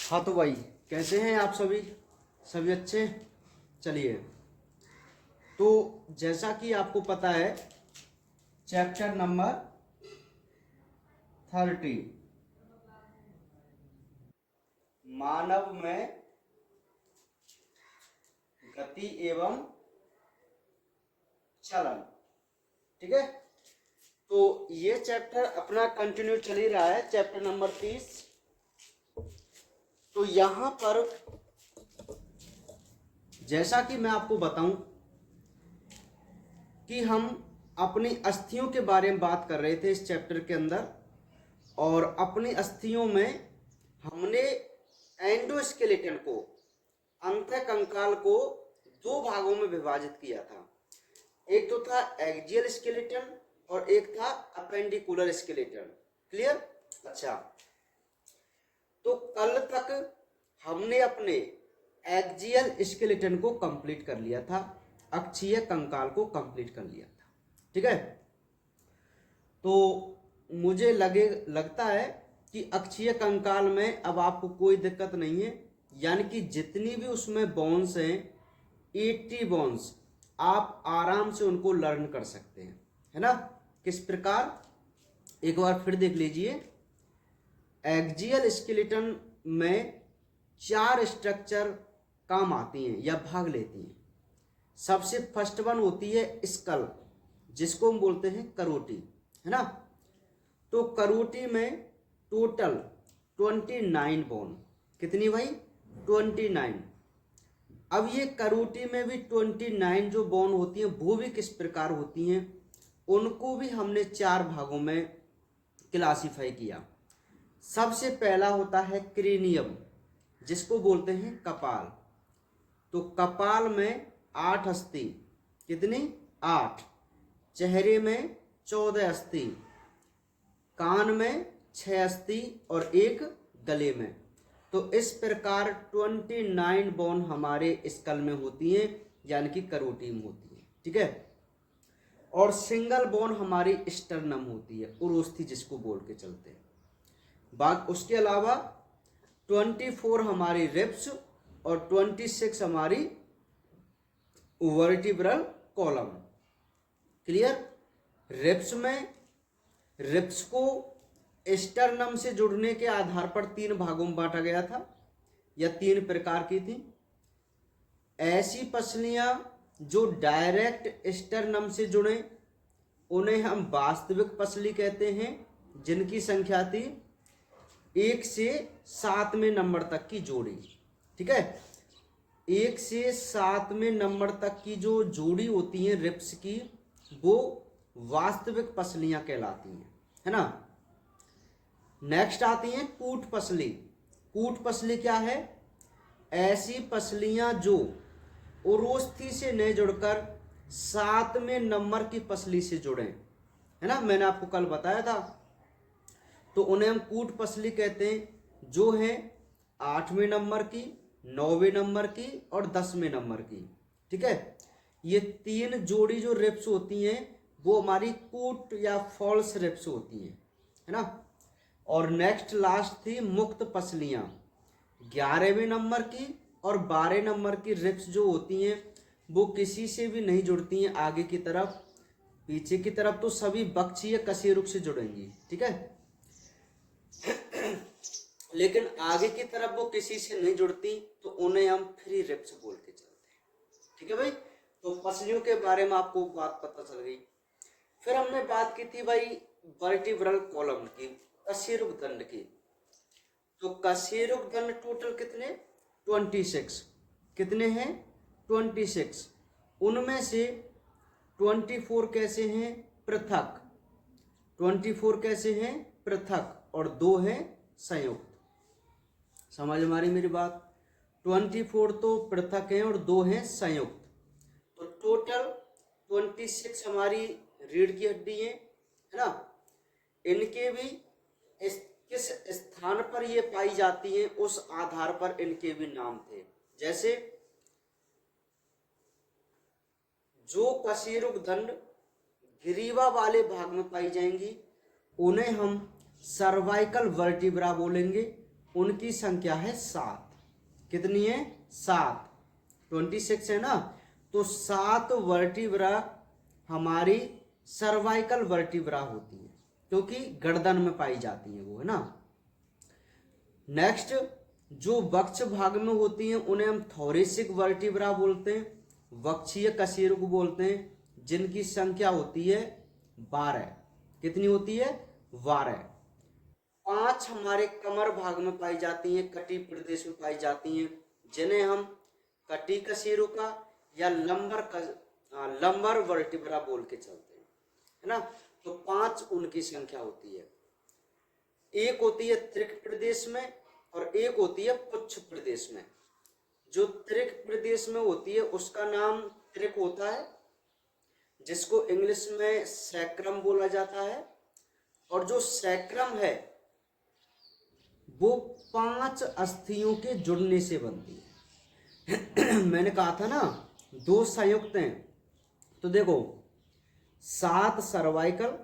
हाँ तो भाई, कैसे हैं आप सभी? सभी अच्छे? चलिए, तो जैसा कि आपको पता है, चैप्टर नंबर 30 मानव में गति एवं चलन, ठीक है। तो ये चैप्टर अपना कंटिन्यू चल ही रहा है, चैप्टर नंबर 30। तो यहां पर जैसा कि मैं आपको बताऊं कि हम अपनी अस्थियों के बारे में बात कर रहे थे इस चैप्टर के अंदर, और अपनी अस्थियों में हमने एंडोस्केलेटन को, अंतःकंकाल को दो भागों में विभाजित किया था। एक तो था एक्सियल स्केलेटन और एक था अपेंडिकुलर स्केलेटन। क्लियर? अच्छा, तो कल तक हमने अपने एक्सियल स्केलेटन को कंप्लीट कर लिया था, अक्षीय कंकाल को कंप्लीट कर लिया था, ठीक है। तो मुझे लगता है कि अक्षीय कंकाल में अब आपको कोई दिक्कत नहीं है, यानी कि जितनी भी उसमें बोन्स हैं, 80 बोन्स, आप आराम से उनको लर्न कर सकते हैं, है ना। किस प्रकार, एक बार फिर देख लीजिए। एक्सियल स्केलेटन में 4 स्ट्रक्चर काम आती हैं या भाग लेती हैं। सबसे फर्स्ट वन होती है स्कल, जिसको हम बोलते हैं करोटी, है ना। तो करोटी में टोटल 29 बोन। कितनी भाई? 29। अब ये करोटी में भी 29 जो बोन होती हैं वो भी किस प्रकार होती हैं, उनको भी हमने 4 भागों में क्लासिफाई किया। सबसे पहला होता है क्रेनियम, जिसको बोलते हैं कपाल। तो कपाल में 8 अस्थि। कितनी? 8। चेहरे में 14 अस्थि, कान में 6 अस्थि और 1 गले में। तो इस प्रकार 29 बोन हमारे स्कल में होती हैं, यानी कि करोटी में होती है, ठीक है। और सिंगल बोन हमारी स्टर्नम होती है, उरोस्थी जिसको बोल के चलते हैं। बाकी उसके अलावा 24 हमारी रिब्स और 26 हमारी वर्टिब्रल कॉलम। क्लियर? रिब्स को स्टर्नम से जुड़ने के आधार पर 3 भागों में बांटा गया था, या 3 प्रकार की थी। ऐसी पसलियां जो डायरेक्ट स्टर्नम से जुड़े उन्हें हम वास्तविक पसली कहते हैं, जिनकी संख्या थी 1 से 7वें नंबर तक की जोड़ी, ठीक है। 1 से 7वें नंबर तक की जो जोड़ी होती है रिब्स की, वो वास्तविक पसलियां कहलाती हैं, है ना। नेक्स्ट आती हैं कूट पसली। कूट पसली क्या है? ऐसी पसलियां जो उरोस्थी से नहीं जुड़कर 7वें नंबर की पसली से जुड़े, है ना। मैंने आपको कल बताया था। तो उन्हें हम कूट पसली कहते हैं, जो है 8वें नंबर की, 9वें नंबर की और 10वें नंबर की, ठीक है। ये 3 जोड़ी जो रिब्स होती हैं वो हमारी कूट या फॉल्स रिब्स होती हैं, है ना। और नेक्स्ट लास्ट थी मुक्त पसलियां। 11वें नंबर की और 12 नंबर की रिब्स जो होती हैं वो किसी से भी नहीं जुड़ती हैं आगे की तरफ। पीछे की तरफ तो सभी बक्षीय कशेरुक से जुड़ेंगी, ठीक है, लेकिन आगे की तरफ वो किसी से नहीं जुड़ती, तो उन्हें हम फ्री रिब्स बोल के चलते हैं, ठीक है भाई। तो पसलियों के बारे में आपको बात पता चल गई। फिर हमने बात की थी भाई वर्टिब्रल कॉलम की, कशेरुक दंड की। तो कशेरुक दंड टोटल कितने? 26। कितने हैं? 26। उनमें से 24 कैसे हैं? पृथक। 24 कैसे हैं? पृथक, और 2 हैं संयुक्त। समझ हमारी मेरी बात? 24 तो पृथक हैं और 2 हैं संयुक्त। तो टोटल 26 हमारी रीढ़ की हड्डी है ना। इनके भी किस स्थान पर ये पाई जाती है, उस आधार पर इनके भी नाम थे। जैसे जो कशेरुक दंड ग्रीवा वाले भाग में पाई जाएंगी उन्हें हम सर्वाइकल वर्टिब्रा बोलेंगे, उनकी संख्या है 7। कितनी है? 7। 26 है ना, तो 7 वर्टिब्रा हमारी सर्वाइकल वर्टिब्रा होती है, क्योंकि गर्दन में पाई जाती है वो, है ना। नेक्स्ट, जो वक्ष भाग में होती हैं उन्हें हम थोरेसिक वर्टिब्रा बोलते हैं, वक्षीय कशेरुक बोलते हैं, जिनकी संख्या होती है 12। कितनी होती है? 12। 5 हमारे कमर भाग में पाई जाती हैं, कटी प्रदेश में पाई जाती हैं, जिन्हें हम कटी कशेरुका या लंबर वर्टिब्रा बोल के चलते हैं, है ना। तो 5 उनकी संख्या होती है। एक होती है त्रिक प्रदेश में और एक होती है पुच्छ प्रदेश में। जो त्रिक प्रदेश में होती है उसका नाम त्रिक होता है, जिसको इंग्लिश में सैक्रम बोला जाता है, और जो सैक्रम है वो 5 अस्थियों के जुड़ने से बनती है। मैंने कहा था ना 2 संयुक्त हैं, तो देखो 7 सर्वाइकल,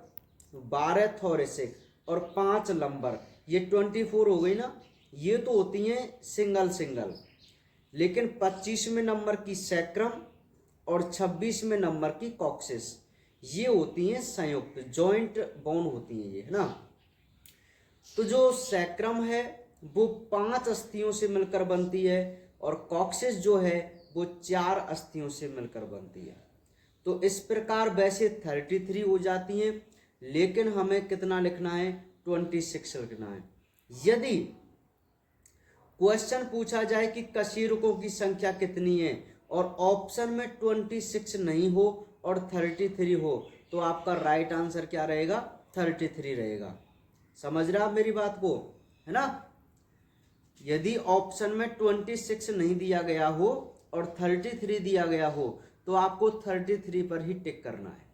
12 थोरेसिक और 5 लंबर, ये 24 हो गई ना। ये तो होती हैं सिंगल सिंगल, लेकिन 25वें नंबर की सैक्रम और 26वें नंबर की कॉक्सिस, ये होती हैं संयुक्त, जॉइंट बोन होती हैं ये, है ना। तो जो सैक्रम है वो 5 अस्थियों से मिलकर बनती है, और कॉक्सिस जो है वो 4 अस्थियों से मिलकर बनती है। तो इस प्रकार वैसे 33 हो जाती हैं, लेकिन हमें कितना लिखना है? 26 लिखना है। यदि क्वेश्चन पूछा जाए कि कशेरुकों की संख्या कितनी है और ऑप्शन में 26 नहीं हो और 33 हो, तो आपका राइट आंसर क्या रहेगा? 33 रहेगा। समझ रहे आप मेरी बात को, है ना। यदि ऑप्शन में 26 नहीं दिया गया हो और 33 दिया गया हो, तो आपको 33 पर ही टिक करना है।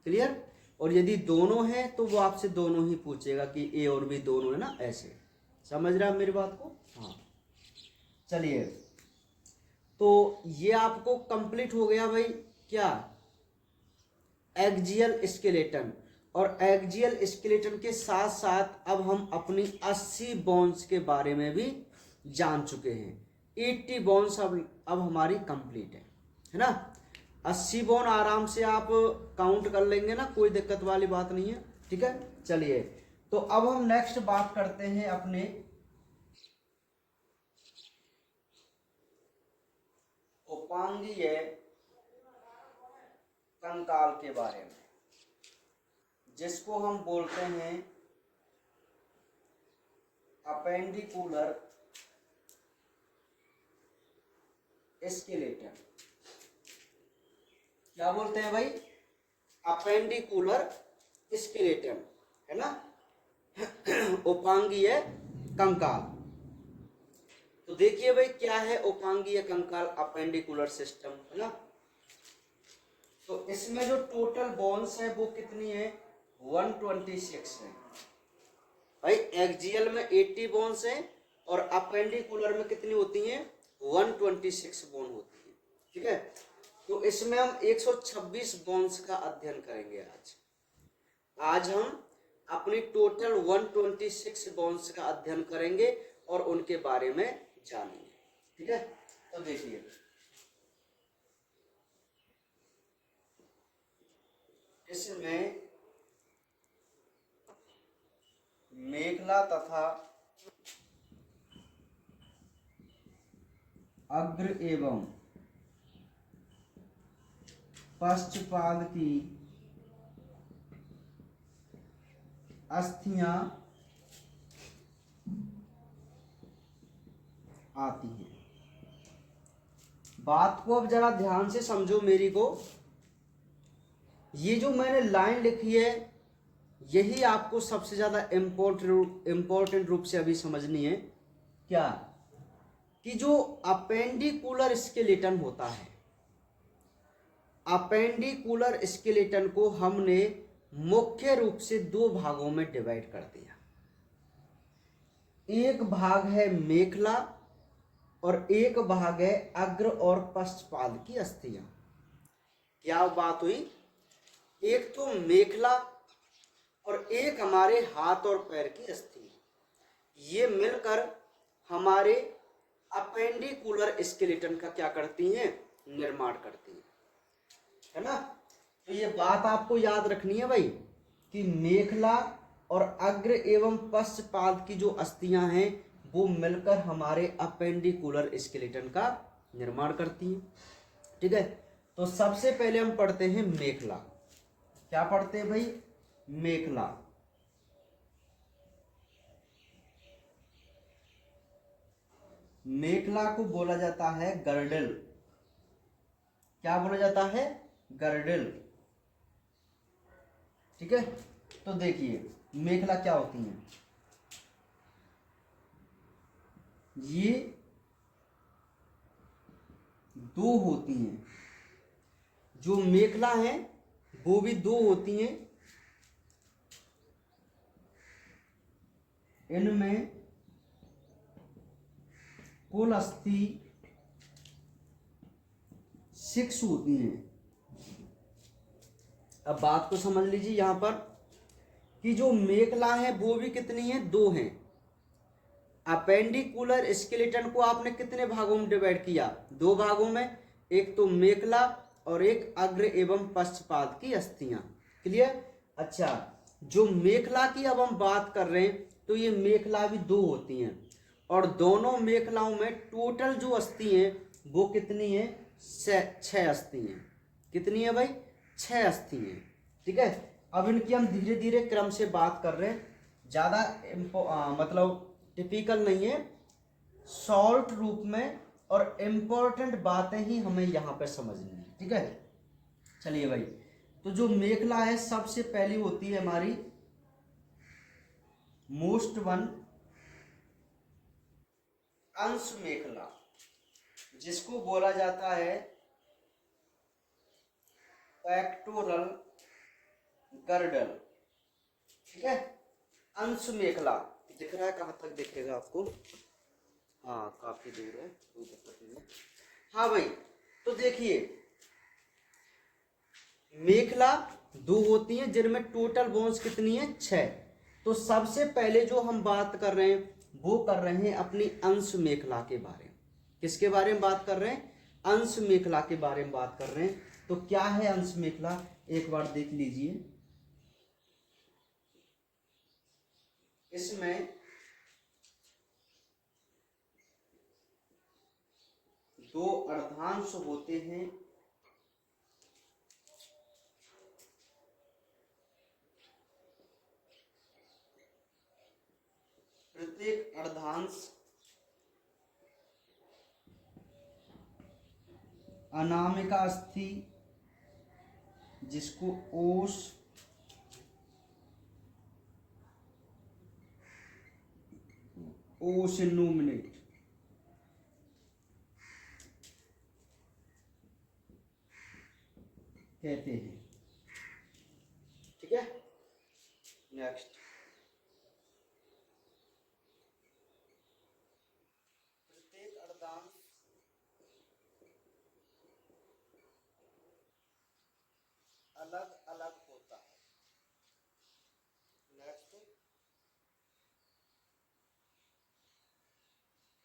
क्लियर? और यदि दोनों हैं तो वो आपसे दोनों ही पूछेगा कि ए और बी दोनों है ना, ऐसे। समझ रहे आप मेरी बात को? हाँ, चलिए, तो ये आपको कंप्लीट हो गया भाई क्या? Axial skeleton. और एक्जियल स्केलेटन के साथ साथ अब हम अपनी 80 बोन्स के बारे में भी जान चुके हैं। 80 बोन्स अब हमारी कंप्लीट है ना। 80 बोन आराम से आप काउंट कर लेंगे ना, कोई दिक्कत वाली बात नहीं है, ठीक है। चलिए, तो अब हम नेक्स्ट बात करते हैं अपने उपांगीय कंकाल के बारे में, जिसको हम बोलते हैं अपेंडिकुलर स्केलेटन। क्या बोलते हैं भाई? अपेंडिकुलर स्केलेटन, है ना। उपांगीय कंकाल। तो देखिए भाई क्या है उपांगीय कंकाल, अपेंडिकुलर सिस्टम, है ना। तो इसमें जो टोटल बोन्स है वो कितनी है? 126 है भाई। एक्जियल में 80 बोन्स है और अपेंडिकुलर में कितनी होती हैं? 126 बोन होती है, ठीक है। तो इसमें हम 126 बोन्स का अध्ययन करेंगे आज हम अपनी टोटल 126 बोन्स का अध्ययन करेंगे और उनके बारे में जानेंगे, ठीक है। तो देखिए, इसमें मेखला तथा अग्र एवं पश्चपाद की अस्थियां आती हैं। बात को अब जरा ध्यान से समझो मेरी को। ये जो मैंने लाइन लिखी है यही आपको सबसे ज्यादा इंपॉर्टेंट रूप से अभी समझनी है। क्या? कि जो अपेंडिकुलर स्केलेटन होता है, अपेंडिकुलर स्केलेटन को हमने मुख्य रूप से 2 भागों में डिवाइड कर दिया। एक भाग है मेखला और एक भाग है अग्र और पश्चपाद की अस्थियां। क्या बात हुई? एक तो मेखला और एक हमारे हाथ और पैर की अस्थि। ये मिलकर हमारे अपेंडिकुलर स्केलेटन का क्या करती हैं, निर्माण करती हैं, है ना। तो ये बात आपको याद रखनी है भाई कि मेखला और अग्र एवं पश्चपाद की जो अस्थियां हैं वो मिलकर हमारे अपेंडिकुलर स्केलेटन का निर्माण करती हैं। ठीक है, तो सबसे पहले हम पढ़ते हैं मेखला। क्या पढ़ते हैं भाई, मेखला। मेखला को बोला जाता है गर्डल। क्या बोला जाता है, गर्डल। ठीक है, तो देखिए मेखला क्या होती है, ये दो होती हैं, जो मेखला है वो भी दो होती हैं, इनमें कुल अस्थि 6 होती हैं। अब बात को समझ लीजिए यहां पर कि जो मेखला है वो भी कितनी है, दो हैं। अपेंडिकुलर स्केलेटन को आपने कितने भागों में डिवाइड किया, दो भागों में, एक तो मेखला और एक अग्र एवं पश्चपाद की अस्थियां। क्लियर। अच्छा, जो मेखला की अब हम बात कर रहे हैं तो ये मेखला भी दो होती हैं और दोनों मेखलाओं में टोटल जो अस्थि हैं वो कितनी है, 6 अस्थि हैं। कितनी है भाई, 6 अस्थि हैं। ठीक है, अब इनकी हम धीरे धीरे क्रम से बात कर रहे हैं, ज़्यादा मतलब टिपिकल नहीं है, शॉर्ट रूप में, और इम्पोर्टेंट बातें ही हमें यहाँ पे समझनी है। ठीक है, चलिए भाई, तो जो मेखला है सबसे पहली होती है हमारी मोस्ट वन अंश मेखला, जिसको बोला जाता है पेक्टोरल गर्डल। ठीक है, अंश मेखला दिख रहा है, कहां तक दिखेगा आपको, हाँ काफी दूर है, कोई दिक्कत नहीं। हाँ भाई, तो देखिए मेखला दो होती हैं जिनमें टोटल बोन्स कितनी है, 6। तो सबसे पहले जो हम बात कर रहे हैं वो कर रहे हैं अपनी अंश मेखला के बारे में। किसके बारे में बात कर रहे हैं, अंश मेखला के बारे में बात कर रहे हैं। तो क्या है अंश मेखला, एक बार देख लीजिए। इसमें दो अर्धांश होते हैं, प्रत्येक अर्धांश अनामिका अस्थि, जिसको ओस ओसिनोमिनेट कहते हैं। ठीक है, नेक्स्ट, प्रत्येक अर्धांश अलग अलग होता है। नेक्स्ट,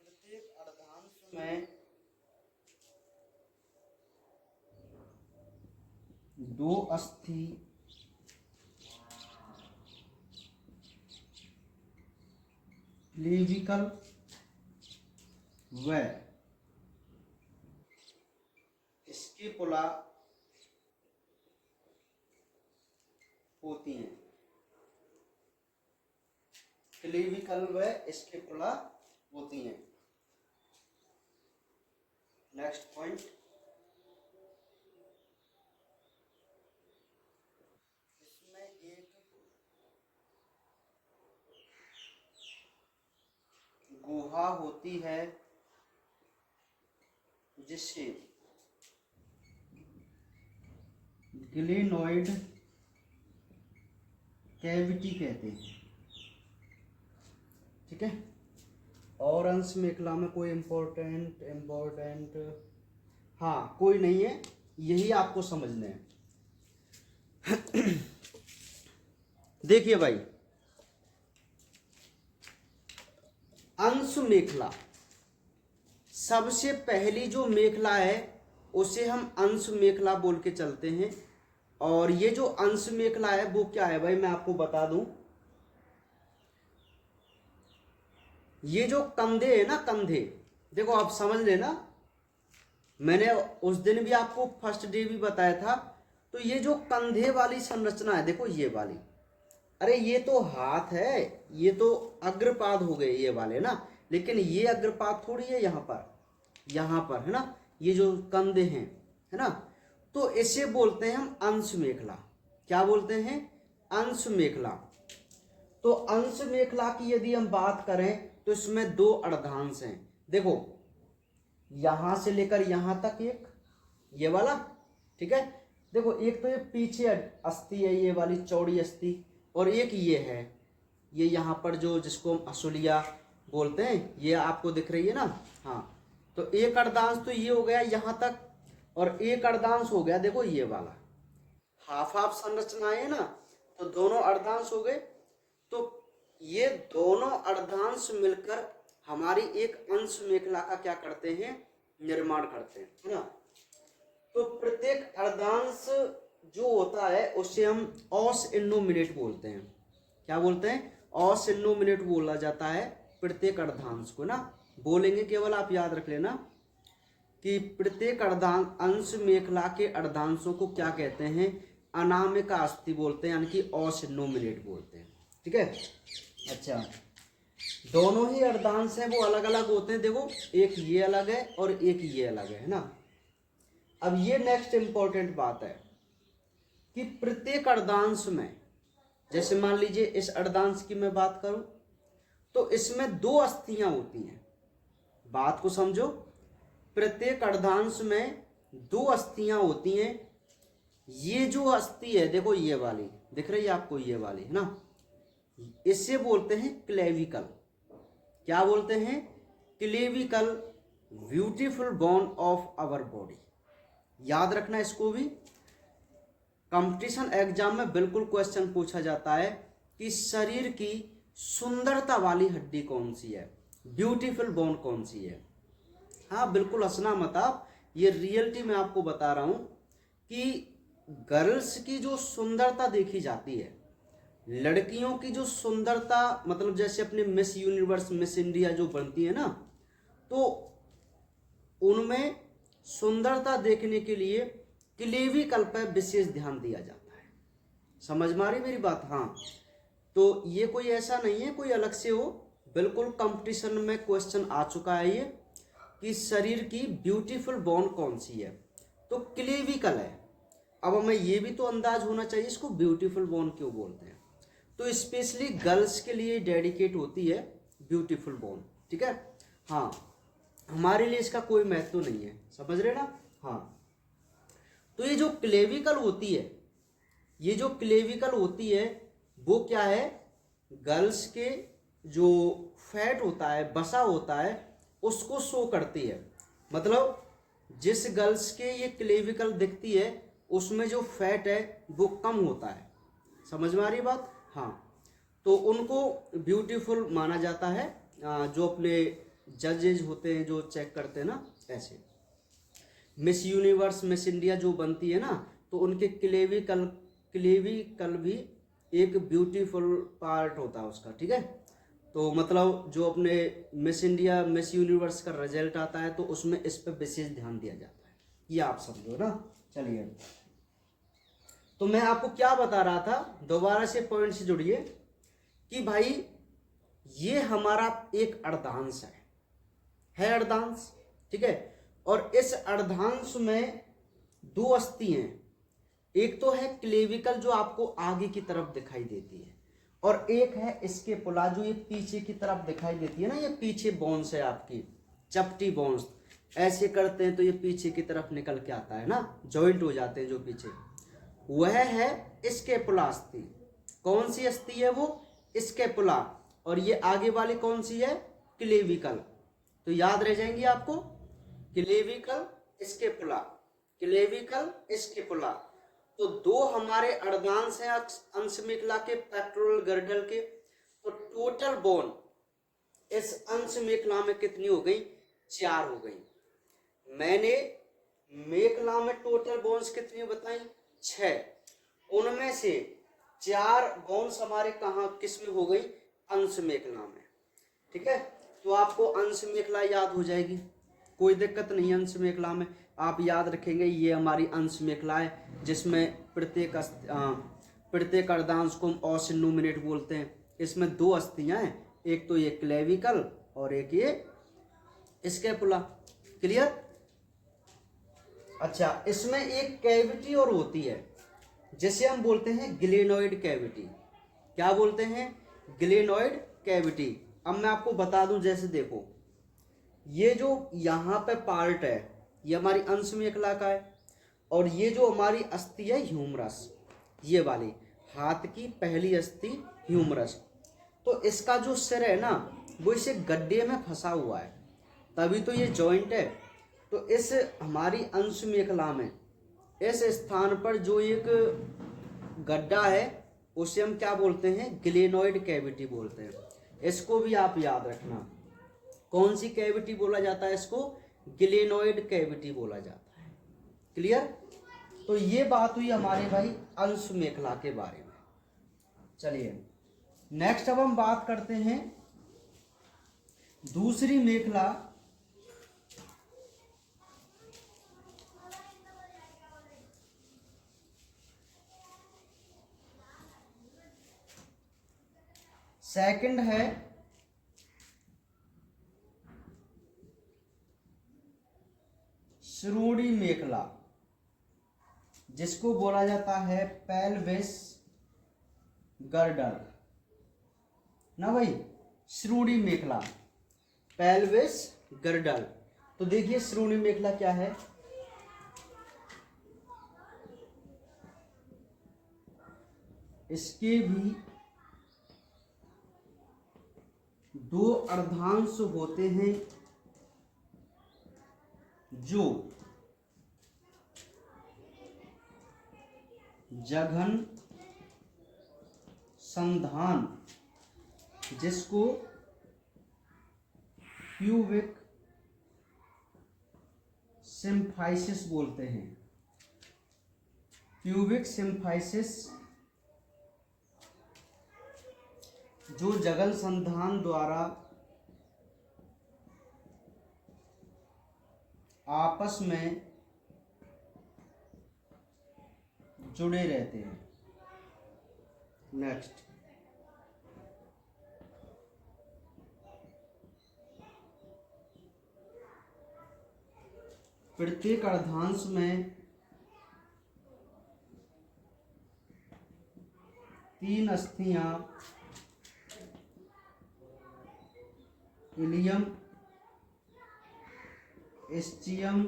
प्रत्येक अर्धांश में दो अस्थि क्लेविकल व स्कैपुला होती हैं। क्लेविकल व स्कैपुला होती हैं। नेक्स्ट पॉइंट, इसमें एक गुहा होती है जिसे ग्लेनोइड कैविटी कहते हैं। ठीक है, और अंश मेखला में कोई इम्पोर्टेंट हाँ कोई नहीं है, यही आपको समझना है। देखिए भाई, अंश मेखला, सबसे पहली जो मेखला है उसे हम अंश मेखला बोल के चलते हैं। और ये जो अंश मेखला है वो क्या है भाई, मैं आपको बता दूं। ये जो कंधे है ना, कंधे, देखो आप समझ लेना, मैंने उस दिन भी आपको फर्स्ट डे भी बताया था। तो ये जो कंधे वाली संरचना है, देखो ये वाली, अरे ये तो हाथ है, ये तो अग्रपाद हो गए ये वाले ना, लेकिन ये अग्रपाद थोड़ी है, यहाँ पर है ना, ये जो कंधे हैं है ना, तो इसे बोलते हैं हम अंश मेखला। क्या बोलते हैं? अंश मेखला। तो अंश मेखला की यदि हम बात करें तो इसमें दो अर्धांश हैं। देखो यहां से लेकर यहां तक एक, ये वाला, ठीक है। देखो एक तो ये पीछे अस्थि है, ये वाली चौड़ी अस्थि, और एक ये है, ये यहाँ पर जो जिसको हम असुलिया बोलते हैं, ये आपको दिख रही है ना। हाँ, तो एक अर्धांश तो ये हो गया यहाँ तक, और एक अर्धांश हो गया देखो ये वाला। हाफ हाफ संरचना है ना, तो दोनों अर्धांश हो गए। तो ये दोनों अर्धांश मिलकर हमारी एक अंश मेखला का क्या करते हैं? निर्माण करते हैं, है ना। तो प्रत्येक अर्धांश जो होता है उसे हम औस इन्नोमिनेट बोलते हैं। क्या बोलते हैं? औस इन्नोमिनेट बोला जाता है प्रत्येक अर्धांश को ना। बोलेंगे केवल, आप याद रख लेना कि प्रत्येक अर्धांश, अंश मेखला के अर्धांशों को क्या कहते हैं? अनामिका अस्थि बोलते हैं, यानी कि औस इन्नोमिनेट बोलते हैं, ठीक है। अच्छा, दोनों ही अर्धांश हैं वो अलग अलग होते हैं। देखो एक ये अलग है और एक ये अलग है ना। अब ये नेक्स्ट इंपॉर्टेंट बात है कि प्रत्येक अर्धांश में, जैसे मान लीजिए इस अर्धांश की मैं बात करूं तो इसमें दो अस्थियां होती हैं। बात को समझो, प्रत्येक अर्धांश में दो अस्थियां होती हैं। ये जो अस्थि है देखो ये वाली दिख रही है आपको, ये वाली है ना, इसे बोलते हैं क्लेविकल। क्या बोलते हैं? Clavicle, beautiful bone of our body. याद रखना इसको भी, कंपटीशन एग्जाम में बिल्कुल क्वेश्चन पूछा जाता है कि शरीर की सुंदरता वाली हड्डी कौन सी है, ब्यूटीफुल बोन कौन सी है। हाँ बिल्कुल हंसना मत आप, ये रियलिटी में आपको बता रहा हूं कि गर्ल्स की जो सुंदरता देखी जाती है, लड़कियों की जो सुंदरता, मतलब जैसे अपने मिस यूनिवर्स, मिस इंडिया जो बनती है ना, तो उनमें सुंदरता देखने के लिए क्लेविकल पर विशेष ध्यान दिया जाता है। समझ में आ रही मेरी बात? हाँ, तो ये कोई ऐसा नहीं है कोई अलग से हो, बिल्कुल कंपटीशन में क्वेश्चन आ चुका है ये कि शरीर की ब्यूटीफुल बोन कौन सी है, तो क्लेविकल है। अब हमें ये भी तो अंदाज होना चाहिए इसको ब्यूटीफुल बोन क्यों बोलते हैं। तो स्पेशली गर्ल्स के लिए डेडिकेट होती है ब्यूटीफुल बोन, ठीक है। हाँ, हमारे लिए इसका कोई महत्व नहीं है, समझ रहे ना। हाँ, तो ये जो क्लेविकल होती है, ये जो क्लेविकल होती है वो क्या है? गर्ल्स के जो फैट होता है, बसा होता है, उसको शो करती है। मतलब जिस गर्ल्स के ये क्लेविकल दिखती है उसमें जो फैट है वो कम होता है। समझ में आ रही बात? हाँ, तो उनको ब्यूटीफुल माना जाता है। जो अपने जजेज होते हैं जो चेक करते हैं ना, ऐसे मिस यूनिवर्स, मिस इंडिया जो बनती है ना, तो उनके क्लेविकल भी एक ब्यूटीफुल पार्ट होता है उसका, ठीक है। तो मतलब जो अपने मिस इंडिया, मिस यूनिवर्स का रिजल्ट आता है तो उसमें इस पर विशेष ध्यान दिया जाता है, ये आप समझो ना। चलिए, तो मैं आपको क्या बता रहा था, दोबारा से पॉइंट से जुड़िए कि भाई ये हमारा एक अर्धांश है अर्धांश, ठीक है। और इस अर्धांश में दो अस्थि हैं, एक तो है क्लेविकल जो आपको आगे की तरफ दिखाई देती है, और एक है स्कैपुला जो ये पीछे की तरफ दिखाई देती है ना। ये पीछे बोन्स है आपकी, चपटी बोन्स, ऐसे करते हैं तो ये पीछे की तरफ निकल के आता है ना, जॉइंट हो जाते हैं जो पीछे, वह है स्कैपुला अस्थि। कौन सी अस्थि है वो? स्कैपुला। और ये आगे वाली कौन सी है? क्लेविकल। तो याद रह जाएंगी आपको, क्लेविकल स्कैपुला, क्लेविकल स्कैपुला। तो दो हमारे अर्धांश हैं अंश मेखला के, पेक्टोरल गर्डल के। तो टोटल बोन इस अंश मेखला में कितनी हो गई? 4 हो गई। मैंने मेखला में टोटल बोन्स कितनी बताई? 6। उनमें से 4 बोन्स हमारे कहाँ किस में हो गई? अंश मेखला में। ठीक है, तो आपको अंश मेखला याद हो जाएगी, कोई दिक्कत नहीं। अंश मेखला में आप याद रखेंगे ये हमारी अंश मेखला है, जिसमें प्रत्येक अर्धांश को हम ऑसिनोमिनेट बोलते हैं। इसमें 2 अस्थियां हैं, एक तो ये क्लेविकल और एक ये स्कैपुला। क्लियर? अच्छा, इसमें एक कैविटी और होती है जिसे हम बोलते हैं ग्लेनोइड कैविटी। क्या बोलते हैं? Glenoid cavity. अब मैं आपको बता दूं, जैसे देखो ये जो यहाँ पे पार्ट है ये हमारी अंश मेखला का है, और ये जो हमारी अस्थि है ह्यूमरस, ये वाली हाथ की पहली अस्थि ह्यूमरस, तो इसका जो सिर है ना वो इसे गड्ढे में फंसा हुआ है, तभी तो ये जॉइंट है। तो इस हमारी अंश मेखला में इस स्थान पर जो एक गड्ढा है उसे हम क्या बोलते हैं? ग्लेनोइड कैविटी बोलते हैं। इसको भी आप याद रखना, कौन सी कैविटी बोला जाता है? इसको ग्लेनोइड कैविटी बोला जाता है। क्लियर? तो ये बात हुई हमारे भाई अंश मेखला के बारे में। चलिए नेक्स्ट अब हम बात करते हैं दूसरी मेखला। सेकंड है श्रोणि मेखला, जिसको बोला जाता है पेल्विस गर्डर ना भाई। श्रोणि मेखला, पेल्विस गर्डर। तो देखिए श्रोणि मेखला क्या है। इसके भी 2 अर्धांश होते हैं जो जघन संधान, जिसको प्यूबिक सिम्फाइसिस बोलते हैं। प्यूबिक सिम्फाइसिस जो जघन संधान द्वारा आपस में जुड़े रहते हैं। नेक्स्ट, प्रत्येक अर्धांश में 3 अस्थियां इलियम, एस्चियम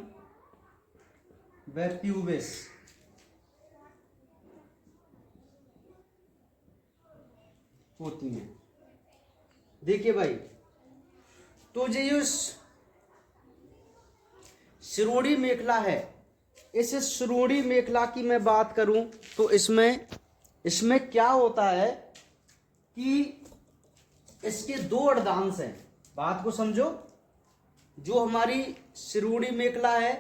व प्यूबिस होती हैं। देखिए भाई, तो जो श्रोणि मेखला है, इस श्रोणि मेखला की मैं बात करूं तो इसमें क्या होता है कि इसके 2 अर्धांश हैं। बात को समझो, जो हमारी श्रोणि मेखला है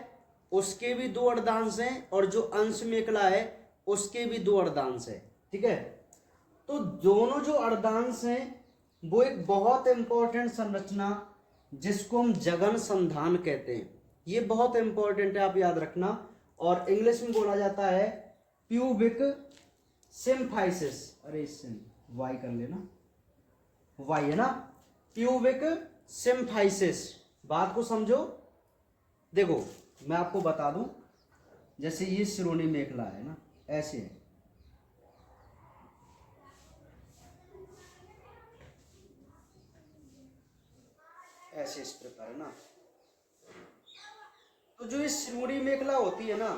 उसके भी 2 अर्धांश हैं, और जो अंश मेखला है उसके भी 2 अर्धांश है। ठीक है, तो दोनों जो अर्धांश हैं वो एक बहुत इंपॉर्टेंट संरचना जिसको हम जघन संधान कहते हैं, ये बहुत इंपॉर्टेंट है, आप याद रखना। और इंग्लिश में बोला जाता है प्यूबिक सिम्फाइसिस। अरे वाई कर लेना, वाई है ना, प्यूबिक सिम्फाइसिस। बात को समझो। देखो मैं आपको बता दूं, जैसे ये श्रोणि मेखला है ना, ऐसे है, ऐसे इस प्रकार है ना। तो जो ये श्रोणि मेखला होती है ना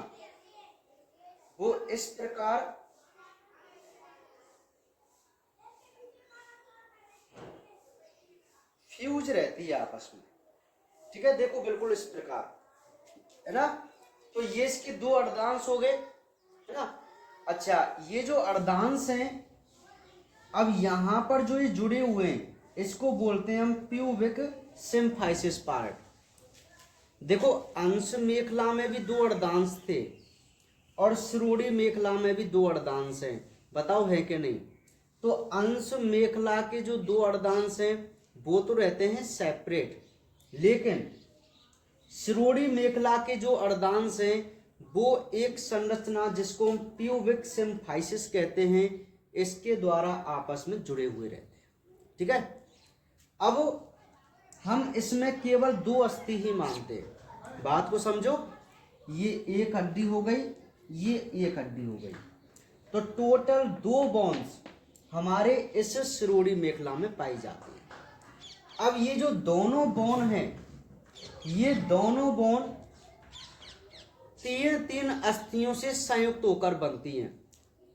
वो इस प्रकार फ्यूज रहती है आपस में। ठीक है, देखो बिल्कुल इस प्रकार है ना। तो ये इसके 2 अर्धांश हो गए है ना। अच्छा, ये जो अर्धांश हैं अब यहां पर जो ये जुड़े हुए हैं इसको बोलते हैं हम प्यूबिक सिम्फाइसिस पार्ट। देखो अंश मेखला में भी 2 अर्धांश थे और श्रोणि मेखला में भी 2 अर्धांश हैं, बताओ है कि नहीं। तो अंश मेखला के जो 2 अर्धांश हैं वो तो रहते हैं सेपरेट, लेकिन श्रोणि मेखला के जो अर्धांश हैं वो एक संरचना जिसको हम प्यूबिक सिम्फाइसिस कहते हैं इसके द्वारा आपस में जुड़े हुए रहते हैं। ठीक है, अब हम इसमें केवल 2 अस्थि ही मानते हैं, बात को समझो। ये एक हड्डी हो गई, ये एक हड्डी हो गई, तो टोटल 2 बोन्स हमारे इस श्रोणि मेखला में पाई जाती है। अब ये जो दोनों बोन हैं, ये दोनों बोन 3 अस्थियों से संयुक्त होकर बनती हैं।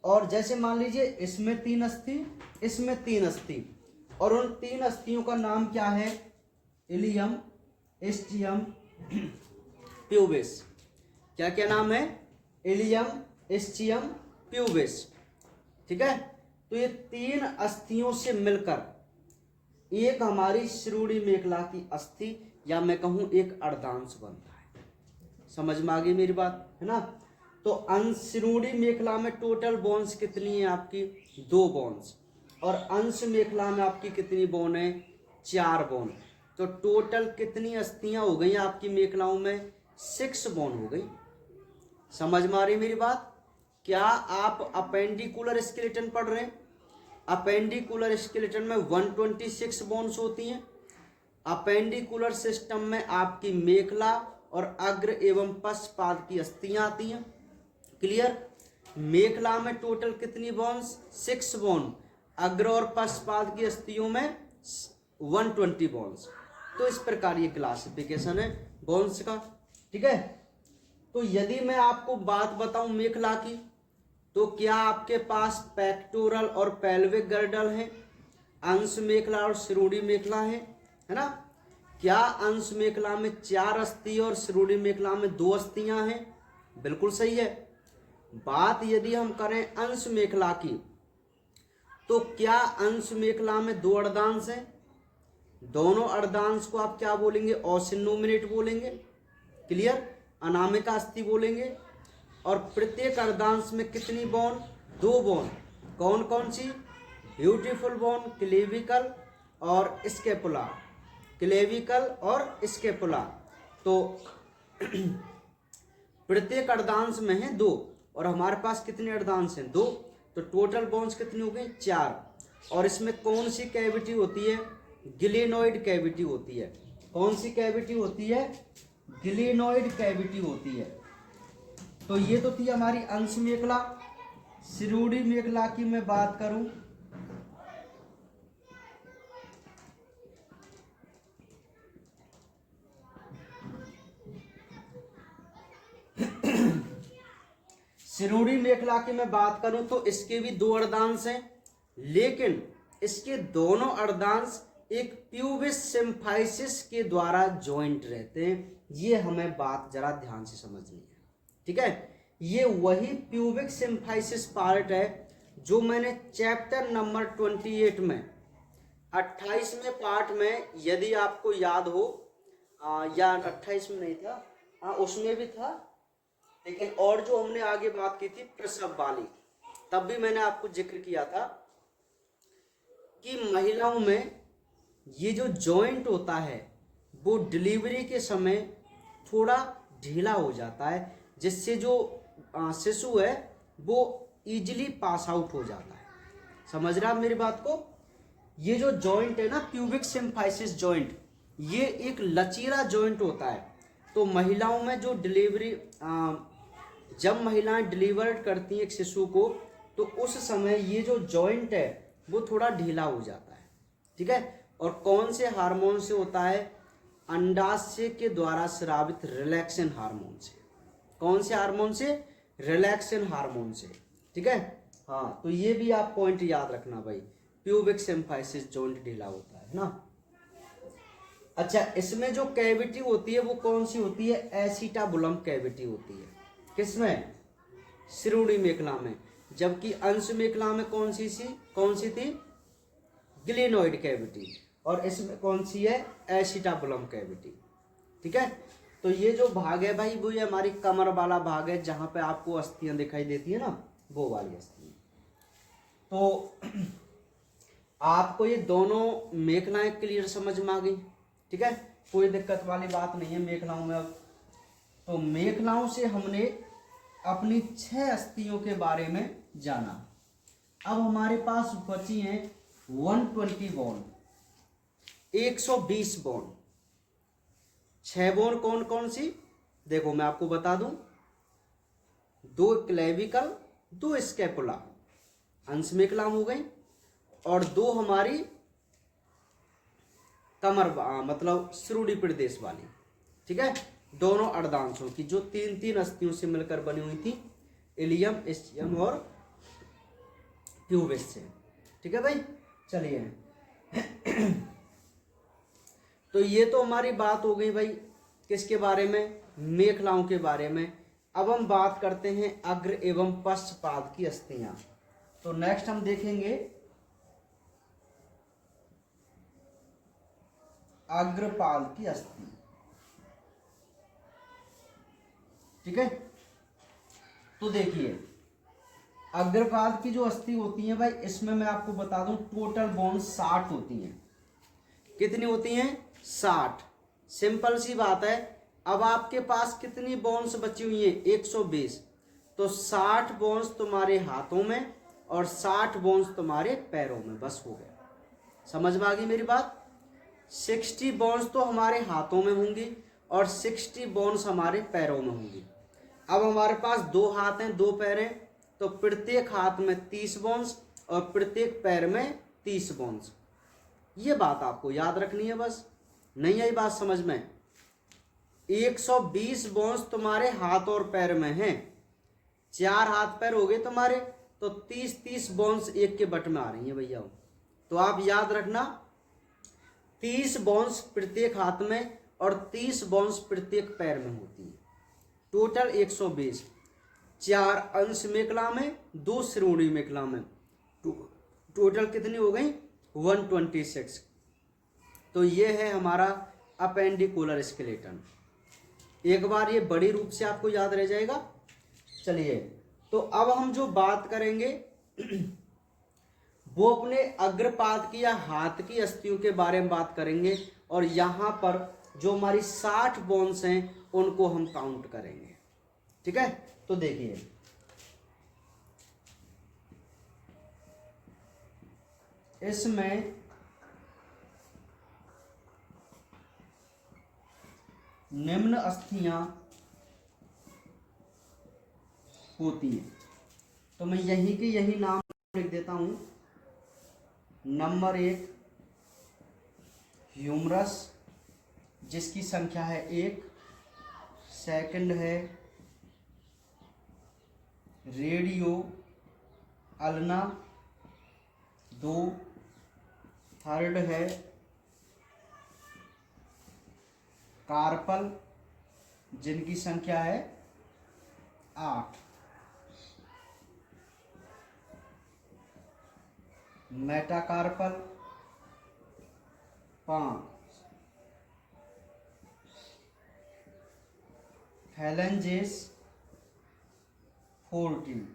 और जैसे मान लीजिए इसमें 3 अस्थि, इसमें 3 अस्थि, और उन 3 अस्थियों का नाम क्या है, इलियम, इस्टियम, प्यूबिस। क्या क्या नाम है, इलियम, इस्टियम, प्यूबिस। ठीक है, तो ये 3 अस्थियों से मिलकर एक हमारी श्रोणि मेखला की अस्थि या मैं कहूं एक अर्धांश बनता है। समझ में आ गई मेरी बात, है ना। तो अंश श्रोणि मेखला में टोटल बोन्स कितनी है आपकी, 2 बोन्स, और अंश मेखला में आपकी कितनी बोन है, 4 बोन। तो टोटल कितनी अस्थियां हो गई आपकी मेखलाओं में, 6 बोन हो गई। समझ में आ रही मेरी बात। क्या आप अपेंडिकुलर स्केलेटन पढ़ रहे हैं, अपेंडिकुलर स्केलेटन में 126 बोन्स होती हैं। अपेंडिकुलर सिस्टम में आपकी मेखला और अग्र एवं पश्चपाद की अस्थियां आती हैं। क्लियर। मेखला में टोटल कितनी बोन्स, 6 बोन, अग्र और पश्चपाद की अस्थियों में 120 बोन्स। तो इस प्रकार ये क्लासिफिकेशन है बोन्स का। ठीक है, तो यदि मैं आपको बात बताऊं मेखला की, तो क्या आपके पास पेक्टोरल और पेल्विक गर्डल है, अंश मेखला और श्रोणि मेखला है ना। क्या अंश मेखला में 4 अस्थि और श्रोणि मेखला में 2 अस्थियां हैं, बिल्कुल सही है। बात यदि हम करें अंश मेखला की, तो क्या अंश मेखला में 2 अर्धांश हैं, दोनों अर्धांश को आप क्या बोलेंगे, ऑसिनोमिनेट बोलेंगे। क्लियर, अनामिका अस्थि बोलेंगे। और प्रत्येक अर्धांश में कितनी बोन, 2 बोन। कौन कौन सी, ब्यूटीफुल बोन, क्लेविकल और स्केपुला, क्लेविकल और स्केपुला। तो प्रत्येक अर्धांश में है 2, और हमारे पास कितने अर्धांश हैं, 2। तो टोटल बोन्स कितनी हो गई, 4। और इसमें कौन सी कैविटी होती है, गिलेनोइड कैविटी होती है। कौन सी कैविटी होती है, गिलेनोइड कैविटी होती है। तो ये तो थी हमारी अंश मेखला। श्रोणि मेखला की मैं बात करूं, श्रोणि मेखला की मैं बात करूं तो इसके भी 2 अर्धांश हैं, लेकिन इसके दोनों अर्धांश एक प्यूबिस सिम्फाइसिस के द्वारा ज्वाइंट रहते हैं। ये हमें बात जरा ध्यान से समझनी है। ठीक है, ये वही प्यूबिक सिम्फाइसिस पार्ट है जो मैंने चैप्टर नंबर 28 में 28वें पार्ट में, यदि आपको याद हो, या 28 में नहीं था, उसमें भी था, लेकिन और जो हमने आगे बात की थी प्रसव वाली, तब भी मैंने आपको जिक्र किया था कि महिलाओं में ये जो जॉइंट होता है वो डिलीवरी के समय थोड़ा ढीला हो जाता है, जिससे जो शिशु है वो इजीली पास आउट हो जाता है। समझ रहे आप मेरी बात को। ये जो जॉइंट है ना, प्यूबिक सिम्फाइसिस जॉइंट, ये एक लचीला जॉइंट होता है। तो महिलाओं में जो डिलीवरी, जब महिलाएं डिलीवर करती हैं एक शिशु को, तो उस समय ये जो जॉइंट है वो थोड़ा ढीला हो जाता है। ठीक है, और कौन से हार्मोन से होता है, अंडाशय के द्वारा स्रावित रिलैक्सेन हार्मोन से। कौन से हार्मोन से, रिलैक्सेन हार्मोन से। ठीक है, हाँ, तो ये भी आप पॉइंट याद रखना भाई, प्यूबिक सिम्फाइसिस जॉइंट ढीला होता है ना। अच्छा, इसमें जो कैविटी होती है वो कौन सी होती है, एसिटाबुलम कैविटी होती है। किसमें, श्रोणि मेखला में। जबकि अंश मेखला में कौन सी थी, गिलेनोइड कैविटी। और इसमें कौन सी है, एसिटाबुलम कैविटी। ठीक है, तो ये जो भाग है भाई वो ये हमारी कमर वाला भाग है, जहां पे आपको अस्थियां दिखाई देती है ना, वो वाली अस्थियां। तो आपको ये दोनों मेखलाएं क्लियर समझ में आ गई। ठीक है, कोई दिक्कत वाली बात नहीं है मेखलाओं में। अब तो मेखलाओं से हमने अपनी 6 अस्थियों के बारे में जाना। अब हमारे पास बची हैं 120 बोन, 120 बोन। 6 बोन कौन कौन सी, देखो मैं आपको बता दूं, 2 क्लेविकल, 2 स्कैपुला अंश मेखलाम हो गई, और 2 हमारी कमर मतलब श्रोणि प्रदेश वाली। ठीक है, दोनों अर्धांशों की जो 3-3 अस्थियों से मिलकर बनी हुई थी, इलियम, इस्चियम और प्यूबिस से। ठीक है भाई, चलिए तो ये तो हमारी बात हो गई भाई किसके बारे में, मेखलाओं के बारे में। अब हम बात करते हैं अग्र एवं पश्चपाद की अस्थियां। तो नेक्स्ट हम देखेंगे अग्रपाद की अस्थि। ठीक है, तो देखिए अग्रपाद की जो अस्थि होती है भाई, इसमें मैं आपको बता दूं टोटल बोन्स 60 होती हैं। कितनी होती हैं, 60। सिंपल सी बात है, अब आपके पास कितनी बोन्स बची हुई हैं, 120। तो 60 बोन्स तुम्हारे हाथों में और 60 बोन्स तुम्हारे पैरों में, बस हो गया। समझ में आ गई मेरी बात। 60 बोन्स तो हमारे हाथों में होंगी और 60 बोन्स हमारे पैरों में होंगी। अब हमारे पास 2 हाथ हैं, 2 पैर हैं, तो प्रत्येक हाथ में 30 बोन्स और प्रत्येक पैर में 30 बोन्स। ये बात आपको याद रखनी है बस। नहीं आई बात समझ में, 120 बोन्स तुम्हारे हाथ और पैर में हैं, 4 हाथ पैर हो गए तुम्हारे, तो 30-30 बोन्स एक के बट में आ रही हैं भैया। तो आप याद रखना 30 बोन्स प्रत्येक हाथ में और 30 बोन्स प्रत्येक पैर में होती है। टोटल 120, 4 अंश मेखला में, 2 श्रोणि मेखला में, टोटल कितनी हो गई, 126। तो ये है हमारा अपेंडिकुलर स्केलेटन। एक बार ये बड़ी रूप से आपको याद रह जाएगा। चलिए, तो अब हम जो बात करेंगे वो अपने अग्रपाद की या हाथ की अस्थियों के बारे में बात करेंगे, और यहाँ पर जो हमारी 60 बोन्स हैं उनको हम काउंट करेंगे। ठीक है, तो देखिए इसमें निम्न अस्थियां होती हैं, तो मैं यही के यही नाम लिख देता हूं। नंबर 1 ह्यूमरस, जिसकी संख्या है 1। सेकंड है रेडियो अल्ना, 2। थर्ड है कार्पल, जिनकी संख्या है 8। मेटाकार्पल 5। फैलेंजेस 14।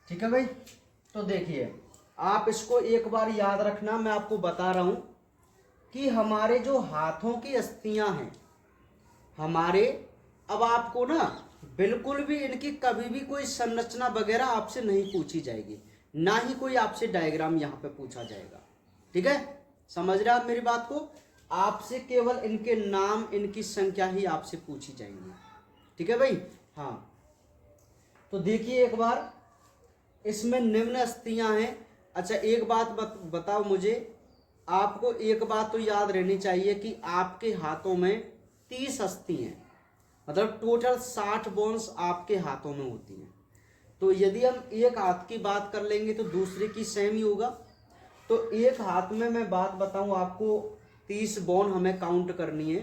ठीक है भाई, तो देखिए आप इसको एक बार याद रखना। मैं आपको बता रहा हूं कि हमारे जो हाथों की अस्थियां हैं हमारे, अब आपको ना बिल्कुल भी इनकी कभी भी कोई संरचना वगैरह आपसे नहीं पूछी जाएगी, ना ही कोई आपसे डायग्राम यहाँ पे पूछा जाएगा। ठीक है, समझ रहे आप मेरी बात को। आपसे केवल इनके नाम, इनकी संख्या ही आपसे पूछी जाएंगी। ठीक है भाई, हाँ। तो देखिए एक बार इसमें निम्न अस्थियां हैं। अच्छा एक बात बताओ मुझे, आपको एक बात तो याद रहनी चाहिए कि आपके हाथों में 30 अस्थि हैं, मतलब टोटल 60 बोन्स आपके हाथों में होती हैं। तो यदि हम एक हाथ की बात कर लेंगे तो दूसरे की सेम ही होगा। तो एक हाथ में मैं बात बताऊं आपको, 30 बोन हमें काउंट करनी है।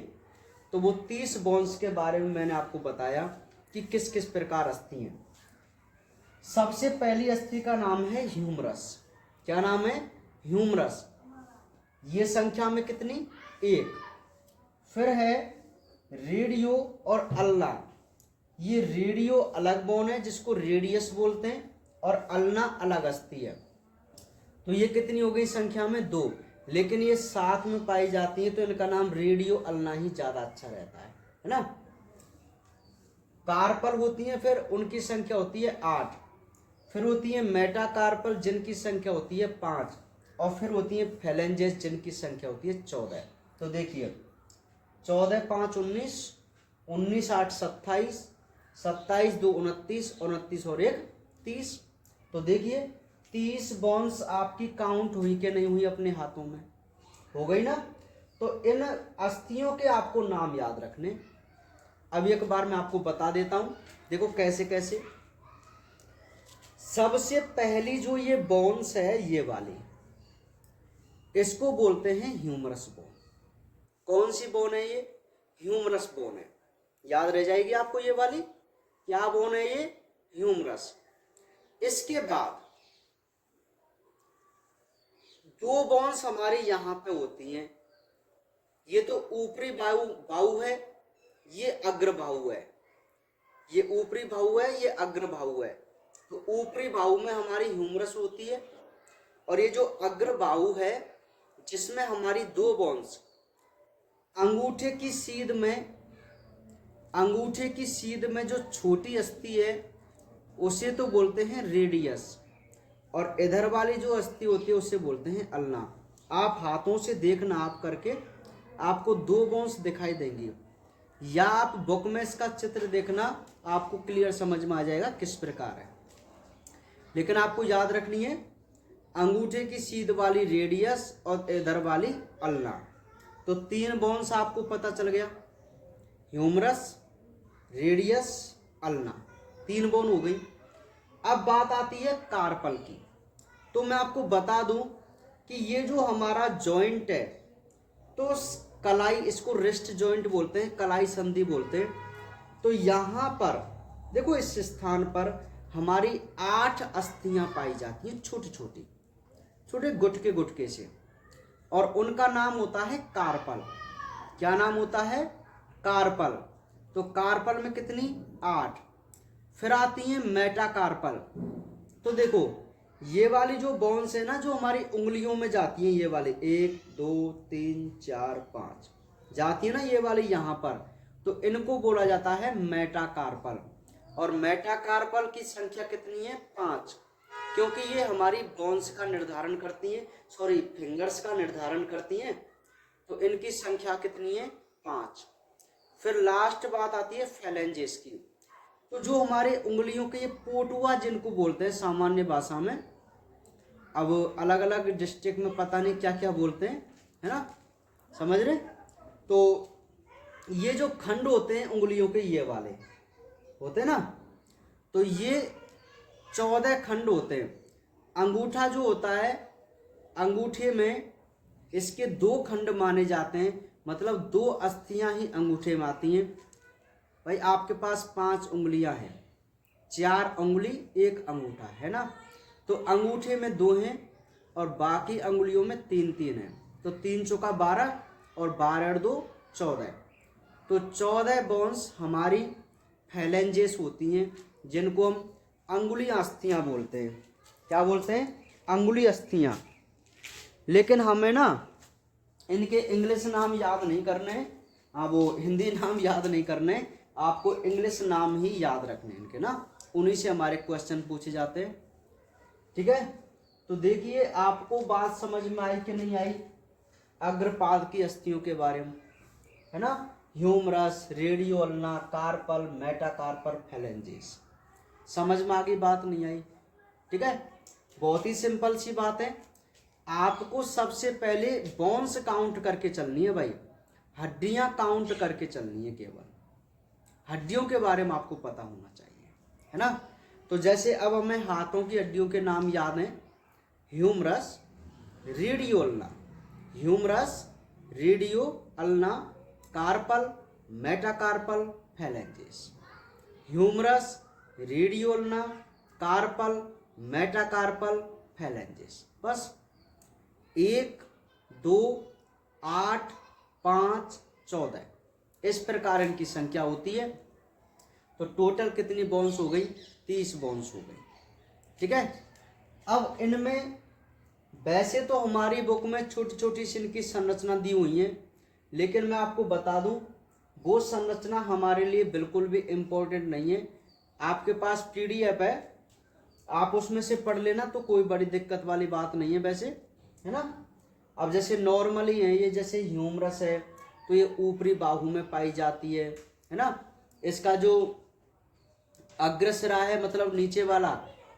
तो वो 30 बोन्स के बारे में मैंने आपको बताया कि किस किस प्रकार अस्थि हैं। सबसे पहली अस्थि का नाम है ह्यूमरस। क्या नाम है? ह्यूमरस। ये संख्या में कितनी, 1। फिर है रेडियो और अल्ना, ये रेडियो अलग बोन है जिसको रेडियस बोलते हैं, और अल्ना अलग अस्थि है। तो ये कितनी हो गई संख्या में, 2। लेकिन ये साथ में पाई जाती है तो इनका नाम रेडियो अल्ना ही ज्यादा अच्छा रहता है ना। कार्पल होती है, फिर उनकी संख्या होती है 8। फिर होती है मेटाकार्पल जिनकी संख्या होती है 5, और फिर होती है फेलेंजेस जिनकी संख्या होती है 14। तो देखिए 14 5 19, 19 8 27, 27 2 29, 29 और 1 30। तो देखिए 30 बॉन्स आपकी काउंट हुई कि नहीं हुई, अपने हाथों में हो गई ना। तो इन अस्थियों के आपको नाम याद रखने। अब एक बार मैं आपको बता देता हूं, देखो कैसे कैसे। सबसे पहली जो ये बोन्स है ये वाली, इसको बोलते हैं ह्यूमरस बोन। कौन सी बोन है ये, ह्यूमरस बोन है। याद रह जाएगी आपको ये वाली, क्या बोन है ये, ह्यूमरस। इसके बाद 2 बोन्स हमारी यहां पे होती हैं, ये तो ऊपरी बाहु है, ये अग्र बाहु है। ये ऊपरी बाहु है, ये अग्र बाहु है। तो ऊपरी बाहु में हमारी ह्यूमरस होती है, और ये जो अग्र बाहु है जिसमें हमारी 2 बोन्स अंगूठे की सीध में जो छोटी अस्थि है उसे तो बोलते हैं रेडियस, और इधर वाली जो अस्थि होती है उसे बोलते हैं अल्ना। आप हाथों से देखना, आप करके आपको 2 बोन्स दिखाई देंगी, या आप बुक में इसका चित्र देखना, आपको क्लियर समझ में आ जाएगा किस प्रकार है। लेकिन आपको याद रखनी है अंगूठे की सीध वाली रेडियस और इधर वाली अल्ना। तो 3 बोन्स आपको पता चल गया, ह्यूमरस, रेडियस, अल्ना, 3 बोन हो गई। अब बात आती है कार्पल की। तो मैं आपको बता दूं कि ये जो हमारा जॉइंट है, तो कलाई, इसको रिस्ट जॉइंट बोलते हैं, कलाई संधि बोलते हैं। तो यहाँ पर देखो, इस स्थान पर हमारी 8 अस्थियां पाई जाती हैं, छोटी छोटी, छोटे गुटके गुटके से, और उनका नाम होता है कार्पल। क्या नाम होता है, कार्पल। तो कार्पल में कितनी, 8। फिर आती हैं मेटाकार्पल। तो देखो ये वाली जो बोन्स है ना, जो हमारी उंगलियों में जाती हैं, ये वाली 1 2 3 4 5 जाती है ना, ये वाली यहाँ पर, तो इनको बोला जाता है मेटाकार्पल। और मेटाकार्पल की संख्या कितनी है, 5, क्योंकि ये हमारी बोन्स का निर्धारण करती हैं, सॉरी फिंगर्स का निर्धारण करती हैं। तो इनकी संख्या कितनी है, 5। फिर लास्ट बात आती है फेलेंजेस की। तो जो हमारे उंगलियों के ये पोटुआ जिनको बोलते हैं सामान्य भाषा में, अब अलग अलग डिस्ट्रिक्ट में पता नहीं क्या क्या बोलते हैं, है ना, समझ रहे। तो ये जो खंड होते हैं उंगलियों के, ये वाले होते हैं ना, तो ये 14 खंड होते हैं। अंगूठा जो होता है, अंगूठे में इसके 2 खंड माने जाते हैं, मतलब 2 अस्थियां ही अंगूठे में आती हैं। भाई आपके पास 5 उंगलियां हैं, 4 उंगली 1 अंगूठा है ना, तो अंगूठे में 2 हैं और बाकी अंगुलियों में 3 हैं। तो 3 चौका 12 और 12 2 14। तो 14 बोन्स हमारी फेलेंजेस होती हैं, जिनको हम अंगुली अस्थियां बोलते हैं। क्या बोलते हैं, अंगुली अस्थियां। लेकिन हमें ना इनके इंग्लिश नाम याद नहीं करने हैं, वो हिंदी नाम याद नहीं करने, आपको इंग्लिश नाम ही याद रखने इनके ना, उन्हीं से हमारे क्वेश्चन पूछे जाते हैं। ठीक है, तो देखिए आपको बात समझ में आई कि नहीं आई अग्रपाद की अस्थियों के बारे में, है ना, humerus, radioulna, carpal, metacarpal, phalanges. समझ में आ गई, बात नहीं आई। ठीक है, बहुत ही सिंपल सी बात है। आपको सबसे पहले बोन्स काउंट करके चलनी है भाई, हड्डियां काउंट करके चलनी है, केवल हड्डियों के बारे में आपको पता होना चाहिए, है ना। तो जैसे अब हमें हाथों की हड्डियों के नाम याद हैं, humerus, radioulna, humerus, radio ulna, carpal, metacarpal, phalanges. Humerus, radioulna, carpal, metacarpal, phalanges. बस 1 2, 8, 5, 14, इस प्रकार इनकी संख्या होती है। तो टोटल कितनी बोन्स हो गई? 30 बोन्स हो गई। ठीक है। अब इनमें वैसे तो हमारी बुक में छोटी छोटी सी इनकी संरचना दी हुई है, लेकिन मैं आपको बता दूं वो संरचना हमारे लिए बिल्कुल भी इम्पोर्टेंट नहीं है। आपके पास पीडीएफ है, आप उसमें से पढ़ लेना, तो कोई बड़ी दिक्कत वाली बात नहीं है वैसे, है ना। अब जैसे नॉर्मली है ये, जैसे ह्यूमरस है तो ये ऊपरी बाहु में पाई जाती है ना। इसका जो अग्रसिरा है मतलब नीचे वाला,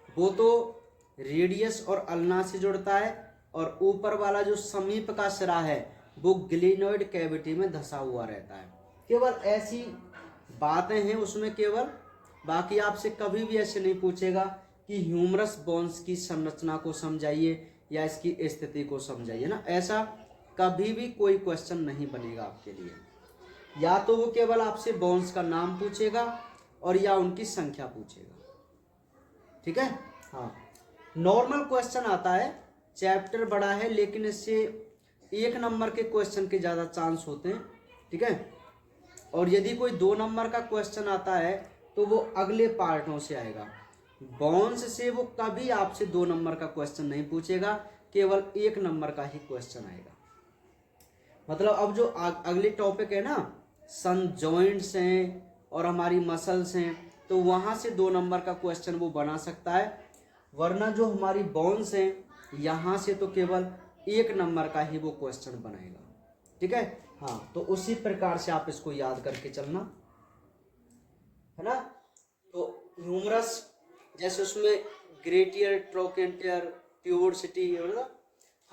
वो तो रेडियस और अल्ना से जुड़ता है, और ऊपर वाला जो समीप का सिरा है वो ग्लिनोइड कैविटी में धंसा हुआ रहता है। केवल ऐसी बातें हैं उसमें केवल, बाकी आपसे कभी भी ऐसे नहीं पूछेगा कि ह्यूमरस बोन्स की संरचना को समझाइए या इसकी स्थिति को समझाइए ना, ऐसा कभी भी कोई क्वेश्चन नहीं बनेगा आपके लिए। या तो वो केवल आपसे बोन्स का नाम पूछेगा और या उनकी संख्या पूछेगा। ठीक है। हाँ, नॉर्मल क्वेश्चन आता है, चैप्टर बड़ा है लेकिन इससे 1 नंबर के क्वेश्चन के ज़्यादा चांस होते हैं। ठीक है। और यदि कोई 2 नंबर का क्वेश्चन आता है तो वो अगले पार्टों से आएगा। बोन्स से वो कभी आपसे 2 नंबर का क्वेश्चन नहीं पूछेगा, केवल 1 नंबर का ही क्वेश्चन आएगा। मतलब अब जो अगले टॉपिक है ना, सन जॉइंट्स हैं और हमारी मसल्स हैं, तो वहाँ से 2 नंबर का क्वेश्चन वो बना सकता है, वरना जो हमारी बोन्स हैं यहाँ से तो केवल 1 नंबर का ही वो क्वेश्चन बनाएगा। ठीक है। हाँ, तो उसी प्रकार से आप इसको याद करके चलना, है ना। तो ह्यूमरस जैसे उसमें ग्रेटियर, ट्रोकेंटियर, ट्यूबोसिटी, मतलब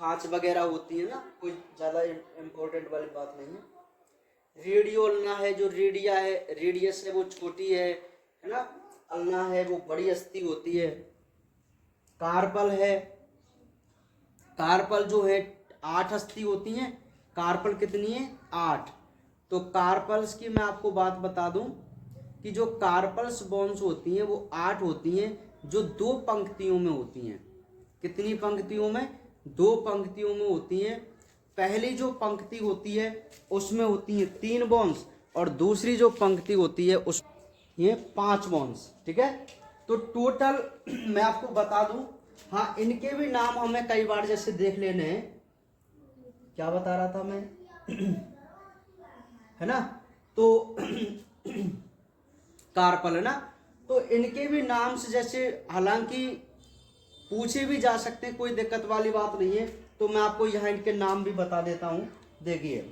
खांच वगैरह होती है ना, कोई ज़्यादा इम्पोर्टेंट वाली बात नहीं है। रेडियो अल्ना है, जो रेडिया है, रेडियस है वो छोटी है ना। अल्ना है वो बड़ी अस्थि होती है। कार्पल है, कार्पल जो है 8 अस्थि होती हैं। कार्पल कितनी है? 8। तो कार्पल्स की मैं आपको बात बता दूं कि जो कार्पल्स बोन्स होती हैं वो 8 होती हैं, जो 2 पंक्तियों में होती हैं। कितनी पंक्तियों में? 2 पंक्तियों में होती हैं। पहली जो पंक्ति होती है उसमें होती है 3 बोन्स, और दूसरी जो पंक्ति होती है उस ये 5 बोन्स। ठीक है। तो टोटल मैं आपको बता दूं, हाँ इनके भी नाम हमें कई बार जैसे देख लेने हैं। क्या बता रहा था मैं है ना, तो कार्पल है ना, तो इनके भी नाम से जैसे हालांकि पूछे भी जा सकते हैं, कोई दिक्कत वाली बात नहीं है। तो मैं आपको यहाँ इनके नाम भी बता देता हूँ। देखिए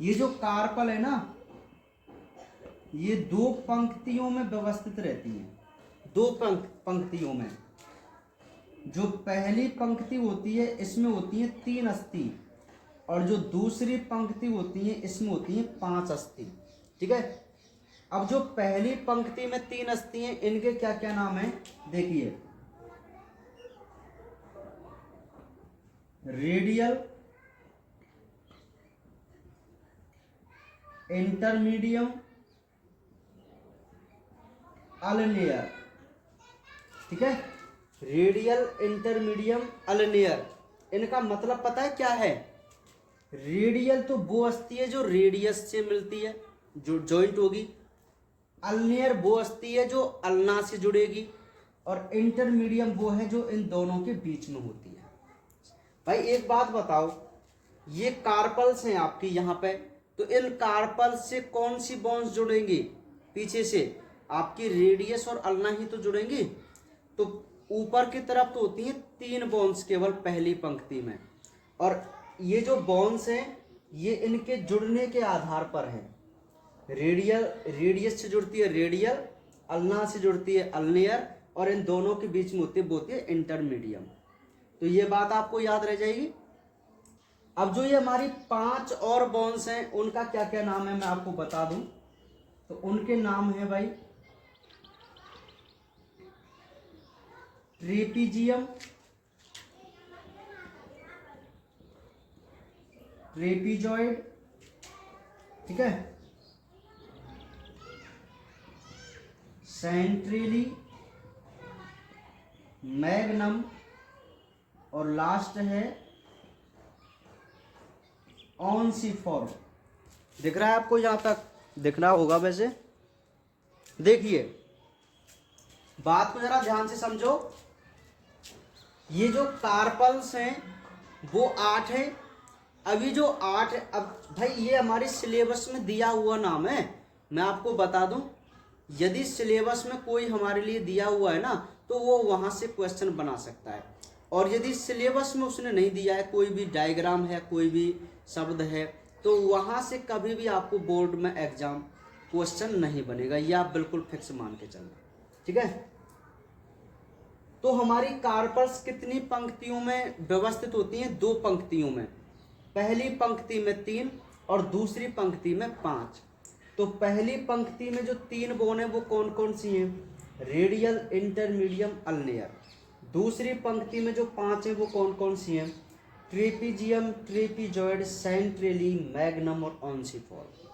ये जो कार्पल है ना, ये 2 पंक्तियों में व्यवस्थित रहती है। 2 पंक्तियों में। जो पहली पंक्ति होती है इसमें होती है 3 अस्थि, और जो दूसरी पंक्ति होती है इसमें होती है 5 अस्थि। ठीक है। अब जो पहली पंक्ति में 3 अस्थि हैं, इनके क्या क्या नाम है देखिए। Radial, intermedium, ulnare. ठीक है। रेडियल, इंटरमीडियम, अल्नियर, इनका मतलब पता है क्या है? रेडियल तो वो अस्थि है जो रेडियस से मिलती है, जो जॉइंट होगी। अल्नियर वो अस्थि है जो अल्ना से जुड़ेगी, और इंटरमीडियम वो है जो इन दोनों के बीच में होती है। भाई एक बात बताओ, ये कार्पल्स हैं आपकी यहाँ पे, तो इन कार्पल्स से कौन सी बोन्स जुड़ेंगी? पीछे से आपकी रेडियस और अल्ना ही तो जुड़ेंगी। तो ऊपर की तरफ तो होती हैं 3 बोन्स केवल पहली पंक्ति में, और ये जो बोन्स हैं ये इनके जुड़ने के आधार पर हैं। रेडियल, रेडियस से जुड़ती है रेडियल, अल्ना से जुड़ती है अल्नियर, और इन दोनों के बीच में होती है इंटरमीडियम। तो ये बात आपको याद रह जाएगी। अब जो ये हमारी 5 और बोन्स हैं उनका क्या क्या नाम है मैं आपको बता दूं। तो उनके नाम है भाई ट्रेपीजियम, ट्रेपीजॉइड, ठीक है, सेंट्रली, मैग्नम, और लास्ट है ऑन्सिफॉर्म। दिख रहा है आपको? यहाँ तक दिख रहा होगा वैसे। देखिए बात को जरा ध्यान से समझो। ये जो कार्पल्स हैं वो 8 है। अभी जो 8 है, अब भाई ये हमारे सिलेबस में दिया हुआ नाम है। मैं आपको बता दूं, यदि सिलेबस में कोई हमारे लिए दिया हुआ है ना तो वो वहां से क्वेश्चन बना सकता है, और यदि सिलेबस में उसने नहीं दिया है, कोई भी डायग्राम है, कोई भी शब्द है, तो वहां से कभी भी आपको बोर्ड में एग्जाम क्वेश्चन नहीं बनेगा। ये आप बिल्कुल फिक्स मान के चलना, ठीक है। तो हमारी कार्पल्स कितनी पंक्तियों में व्यवस्थित होती हैं? 2 पंक्तियों में। पहली पंक्ति में 3 और दूसरी पंक्ति में 5। तो पहली पंक्ति में जो 3 बोन है वो कौन कौन सी हैं? Radial, intermedium, ulnare. दूसरी पंक्ति में जो 5 है वो कौन कौन सी हैं? ट्रेपीजियम, ट्रेपीजॉइड, सेंट्रेली, मैग्नम और ऑन्सिफॉर्म।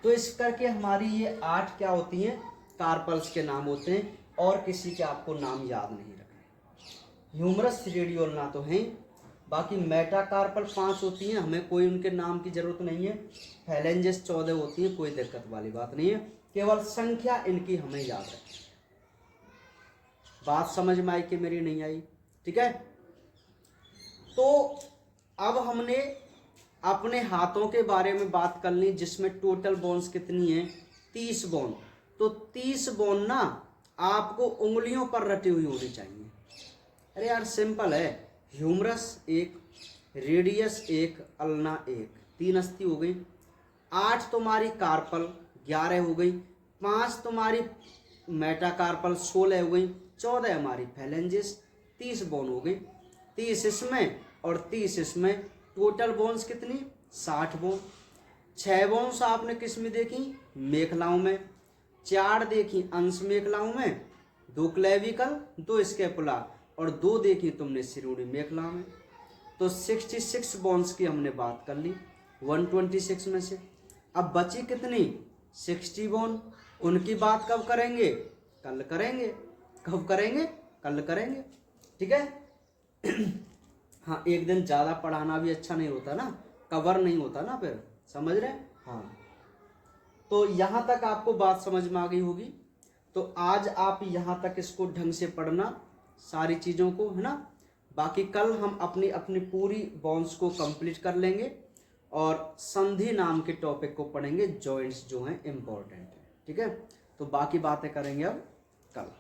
तो इस करके हमारी ये 8 क्या होती हैं? कार्पल्स के नाम होते हैं, और किसी के आपको नाम याद नहीं रखने। ह्यूमरस, रेडियोल्ना तो हैं, बाकी मेटाकार्पल 5 होती हैं, हमें कोई उनके नाम की जरूरत नहीं है। फैलेंजेस 14 होती है, कोई दिक्कत वाली बात नहीं है, केवल संख्या इनकी हमें याद रखनी। बात समझ में आई कि मेरी नहीं आई? ठीक है। तो अब हमने अपने हाथों के बारे में बात कर ली, जिसमें टोटल बोन्स कितनी है? 30 बोन। तो 30 बोन ना आपको उंगलियों पर रटी हुई होनी चाहिए। अरे यार सिंपल है, ह्यूमरस 1, रेडियस 1, अल्ना 1, 3 अस्थि हो गई। 8 तुम्हारी कार्पल 11 हो गई। 5 तुम्हारी मेटाकार्पल 16 हो गई। 14 हमारी फैलेंजेस, 30 बोन हो गई। 30 इसमें और 30 इसमें, टोटल बोन्स कितनी? 60 बोन। 6 बोन्स आपने किस में देखी? मेखलाओं में। 4 देखी अंश मेखलाओं में, 2 क्लेविकल, 2 स्कैपुला, और 2 देखी तुमने शिरोणी मेखला में। तो 66 बोन्स की हमने बात कर ली 126 में से। अब बची कितनी? 60 बोन। उनकी बात कब करेंगे? कल करेंगे। कब करेंगे? कल करेंगे, ठीक है। हाँ, एक दिन ज़्यादा पढ़ाना भी अच्छा नहीं होता ना, कवर नहीं होता ना फिर, समझ रहे हैं? हाँ, तो यहाँ तक आपको बात समझ में आ गई होगी। तो आज आप यहाँ तक इसको ढंग से पढ़ना, सारी चीज़ों को, है ना। बाकी कल हम अपनी अपनी पूरी बॉन्ड्स को कंप्लीट कर लेंगे, और संधि नाम के टॉपिक को पढ़ेंगे, जॉइंट्स जो हैं इम्पोर्टेंट है, ठीक है। तो बाकी बातें करेंगे अब कल।